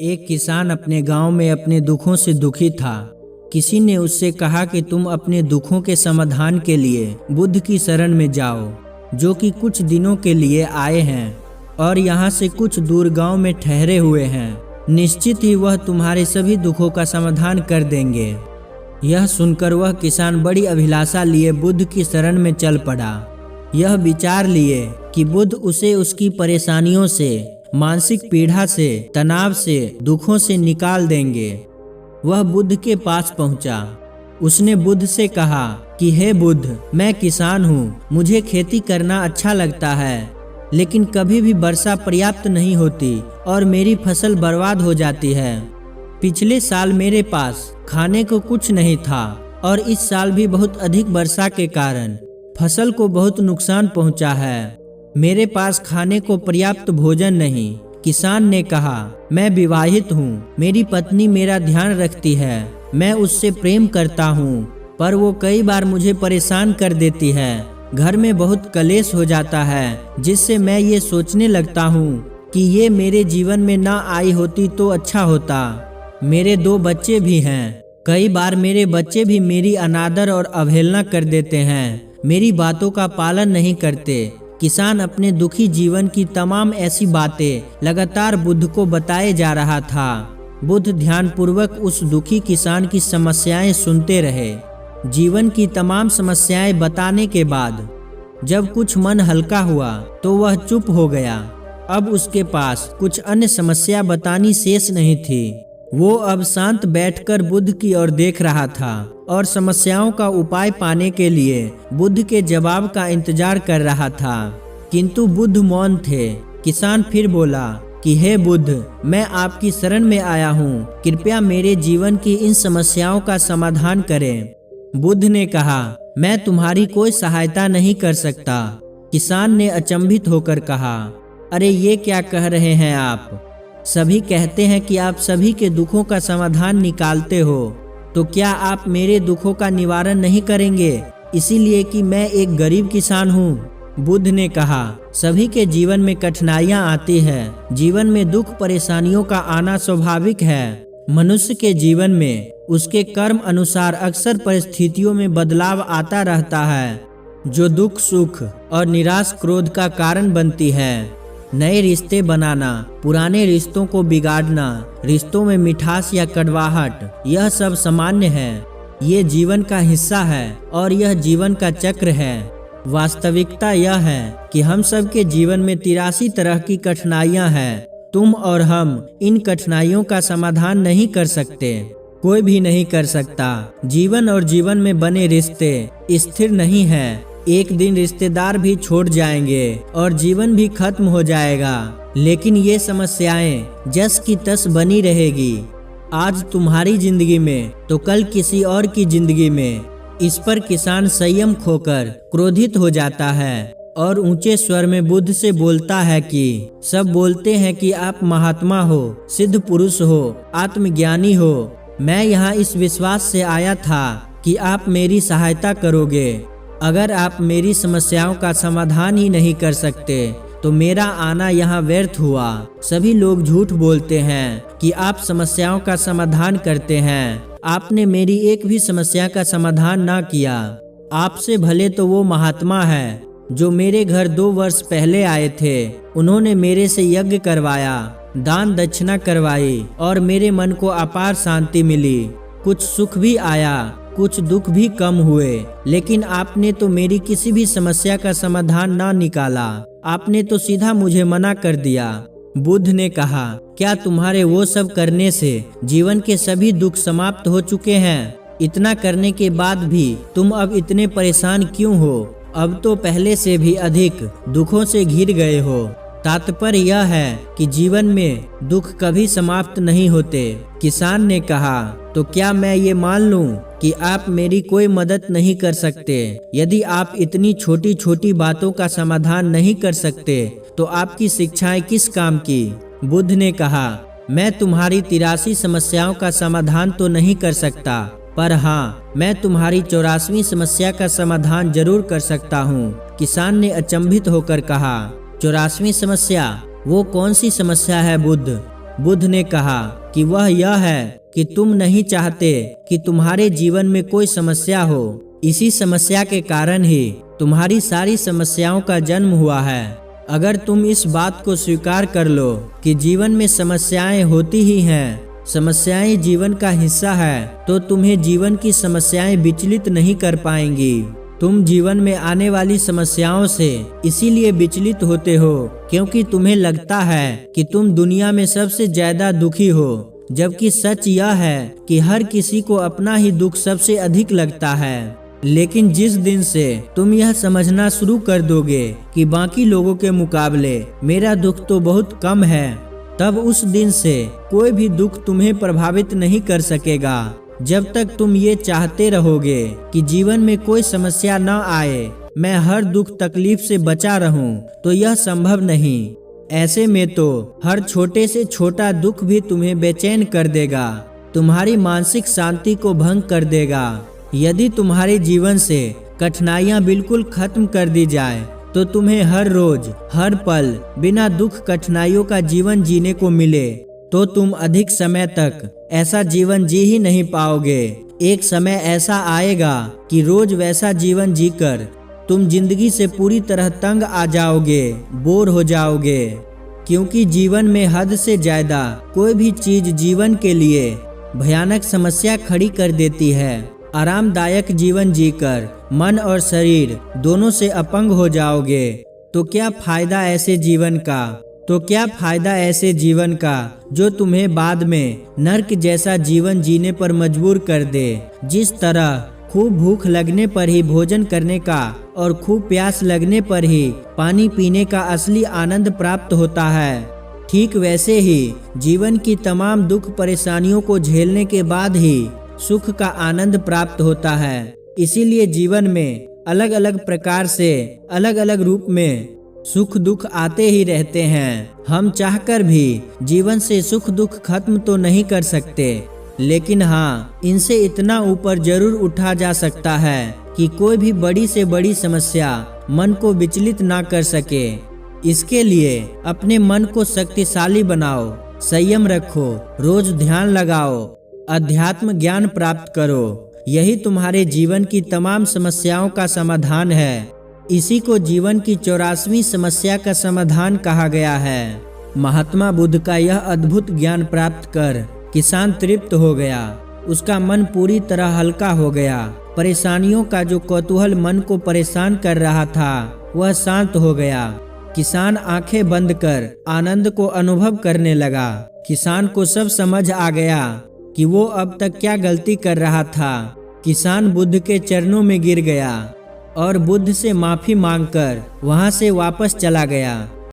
एक किसान अपने गांव में अपने दुखों से दुखी था। किसी ने उससे कहा कि तुम अपने दुखों के समाधान के लिए बुद्ध की शरण में जाओ, जो कि कुछ दिनों के लिए आए हैं और यहाँ से कुछ दूर गांव में ठहरे हुए हैं। निश्चित ही वह तुम्हारे सभी दुखों का समाधान कर देंगे। यह सुनकर वह किसान बड़ी अभिलाषा लिए बुद्ध की शरण में चल पड़ा। यह विचार लिए कि बुद्ध उसे उसकी परेशानियों से, मानसिक पीड़ा से, तनाव से, दुखों से निकाल देंगे। वह बुद्ध के पास पहुंचा। उसने बुद्ध से कहा कि हे बुद्ध, मैं किसान हूँ, मुझे खेती करना अच्छा लगता है, लेकिन कभी भी वर्षा पर्याप्त नहीं होती और मेरी फसल बर्बाद हो जाती है। पिछले साल मेरे पास खाने को कुछ नहीं था और इस साल भी बहुत अधिक वर्षा के कारण फसल को बहुत नुकसान पहुंचा है। मेरे पास खाने को पर्याप्त भोजन नहीं। किसान ने कहा, मैं विवाहित हूँ, मेरी पत्नी मेरा ध्यान रखती है, मैं उससे प्रेम करता हूँ, पर वो कई बार मुझे परेशान कर देती है। घर में बहुत कलेश हो जाता है, जिससे मैं ये सोचने लगता हूँ कि ये मेरे जीवन में ना आई होती तो अच्छा होता। मेरे 2 बच्चे भी हैं। कई बार मेरे बच्चे भी मेरी अनादर और अवहेलना कर देते हैं, मेरी बातों का पालन नहीं करते। किसान अपने दुखी जीवन की तमाम ऐसी बातें लगातार बुद्ध को बताए जा रहा था। बुद्ध ध्यानपूर्वक उस दुखी किसान की समस्याएं सुनते रहे। जीवन की तमाम समस्याएं बताने के बाद जब कुछ मन हल्का हुआ तो वह चुप हो गया। अब उसके पास कुछ अन्य समस्या बतानी शेष नहीं थी। वो अब शांत बैठकर बुद्ध की ओर देख रहा था और समस्याओं का उपाय पाने के लिए बुद्ध के जवाब का इंतजार कर रहा था, किंतु बुद्ध मौन थे। किसान फिर बोला कि हे बुद्ध, मैं आपकी शरण में आया हूँ, कृपया मेरे जीवन की इन समस्याओं का समाधान करें। बुद्ध ने कहा, मैं तुम्हारी कोई सहायता नहीं कर सकता। किसान ने अचंभित होकर कहा, अरे ये क्या कह रहे हैं आप? सभी कहते हैं कि आप सभी के दुखों का समाधान निकालते हो, तो क्या आप मेरे दुखों का निवारण नहीं करेंगे, इसीलिए कि मैं एक गरीब किसान हूँ? बुद्ध ने कहा, सभी के जीवन में कठिनाइयाँ आती हैं। जीवन में दुख परेशानियों का आना स्वाभाविक है। मनुष्य के जीवन में उसके कर्म अनुसार अक्सर परिस्थितियों में बदलाव आता रहता है, जो दुख, सुख और निराश, क्रोध का कारण बनती है। नए रिश्ते बनाना, पुराने रिश्तों को बिगाड़ना, रिश्तों में मिठास या कड़वाहट, यह सब सामान्य है। ये जीवन का हिस्सा है और यह जीवन का चक्र है। वास्तविकता यह है कि हम सब के जीवन में 83 तरह की कठिनाइयां हैं। तुम और हम इन कठिनाइयों का समाधान नहीं कर सकते, कोई भी नहीं कर सकता। जीवन और जीवन में बने रिश्ते स्थिर नहीं है। एक दिन रिश्तेदार भी छोड़ जाएंगे और जीवन भी खत्म हो जाएगा, लेकिन ये समस्याएं जस की तस बनी रहेगी। आज तुम्हारी जिंदगी में तो कल किसी और की जिंदगी में। इस पर किसान संयम खोकर क्रोधित हो जाता है और ऊंचे स्वर में बुद्ध से बोलता है कि सब बोलते हैं कि आप महात्मा हो, सिद्ध पुरुष हो, आत्मज्ञानी हो। मैं यहाँ इस विश्वास से आया था कि आप मेरी सहायता करोगे। अगर आप मेरी समस्याओं का समाधान ही नहीं कर सकते तो मेरा आना यहाँ व्यर्थ हुआ। सभी लोग झूठ बोलते हैं कि आप समस्याओं का समाधान करते हैं। आपने मेरी एक भी समस्या का समाधान ना किया। आपसे भले तो वो महात्मा है जो मेरे घर 2 वर्ष पहले आए थे। उन्होंने मेरे से यज्ञ करवाया, दान दक्षिणा करवाई और मेरे मन को अपार शांति मिली। कुछ सुख भी आया, कुछ दुख भी कम हुए, लेकिन आपने तो मेरी किसी भी समस्या का समाधान ना निकाला। आपने तो सीधा मुझे मना कर दिया। बुद्ध ने कहा, क्या तुम्हारे वो सब करने से जीवन के सभी दुख समाप्त हो चुके हैं? इतना करने के बाद भी तुम अब इतने परेशान क्यों हो? अब तो पहले से भी अधिक दुखों से घिर गए हो। तात्पर्य यह है कि जीवन में दुख कभी समाप्त नहीं होते। किसान ने कहा, तो क्या मैं ये मान लूं कि आप मेरी कोई मदद नहीं कर सकते? यदि आप इतनी छोटी छोटी बातों का समाधान नहीं कर सकते तो आपकी शिक्षाएं किस काम की? बुद्ध ने कहा, मैं तुम्हारी 83 समस्याओं का समाधान तो नहीं कर सकता, पर हाँ, मैं तुम्हारी 84वीं समस्या का समाधान जरूर कर सकता हूँ। किसान ने अचंभित होकर कहा, 84वीं समस्या? वो कौन सी समस्या है बुद्ध? बुद्ध ने कहा कि वह यह है कि तुम नहीं चाहते कि तुम्हारे जीवन में कोई समस्या हो। इसी समस्या के कारण ही तुम्हारी सारी समस्याओं का जन्म हुआ है। अगर तुम इस बात को स्वीकार कर लो कि जीवन में समस्याएं होती ही हैं, समस्याएं जीवन का हिस्सा है, तो तुम्हें जीवन की समस्याएं विचलित नहीं कर पाएंगी। तुम जीवन में आने वाली समस्याओं से इसीलिए विचलित होते हो क्योंकि तुम्हें लगता है कि तुम दुनिया में सबसे ज्यादा दुखी हो, जबकि सच यह है कि हर किसी को अपना ही दुख सबसे अधिक लगता है। लेकिन जिस दिन से तुम यह समझना शुरू कर दोगे कि बाकी लोगों के मुकाबले मेरा दुख तो बहुत कम है, तब उस दिन से कोई भी दुख तुम्हें प्रभावित नहीं कर सकेगा। जब तक तुम ये चाहते रहोगे कि जीवन में कोई समस्या न आए, मैं हर दुख तकलीफ से बचा रहूं, तो यह संभव नहीं। ऐसे में तो हर छोटे से छोटा दुख भी तुम्हें बेचैन कर देगा, तुम्हारी मानसिक शांति को भंग कर देगा। यदि तुम्हारे जीवन से कठिनाइयां बिल्कुल खत्म कर दी जाए, तो तुम्हें हर रोज हर पल बिना दुख कठिनाइयों का जीवन जीने को मिले, तो तुम अधिक समय तक ऐसा जीवन जी ही नहीं पाओगे। एक समय ऐसा आएगा कि रोज वैसा जीवन जीकर तुम जिंदगी से पूरी तरह तंग आ जाओगे, बोर हो जाओगे, क्योंकि जीवन में हद से ज्यादा कोई भी चीज जीवन के लिए भयानक समस्या खड़ी कर देती है। आरामदायक जीवन जीकर मन और शरीर दोनों से अपंग हो जाओगे, तो क्या फायदा ऐसे जीवन का जो तुम्हें बाद में नर्क जैसा जीवन जीने पर मजबूर कर दे। जिस तरह खूब भूख लगने पर ही भोजन करने का और खूब प्यास लगने पर ही पानी पीने का असली आनंद प्राप्त होता है, ठीक वैसे ही जीवन की तमाम दुख परेशानियों को झेलने के बाद ही सुख का आनंद प्राप्त होता है। इसीलिए जीवन में अलग अलग प्रकार से अलग अलग रूप में सुख दुख आते ही रहते हैं। हम चाहकर भी जीवन से सुख दुख खत्म तो नहीं कर सकते, लेकिन हाँ, इनसे इतना ऊपर जरूर उठा जा सकता है कि कोई भी बड़ी से बड़ी समस्या मन को विचलित ना कर सके। इसके लिए अपने मन को शक्तिशाली बनाओ, संयम रखो, रोज ध्यान लगाओ, अध्यात्म ज्ञान प्राप्त करो। यही तुम्हारे जीवन की तमाम समस्याओं का समाधान है। इसी को जीवन की 84वीं समस्या का समाधान कहा गया है। महात्मा बुद्ध का यह अद्भुत ज्ञान प्राप्त कर किसान तृप्त हो गया। उसका मन पूरी तरह हल्का हो गया। परेशानियों का जो कौतूहल मन को परेशान कर रहा था, वह शांत हो गया। किसान आंखें बंद कर आनंद को अनुभव करने लगा। किसान को सब समझ आ गया कि वो अब तक क्या गलती कर रहा था। किसान बुद्ध के चरणों में गिर गया और बुद्ध से माफी मांगकर वहां से वापस चला गया।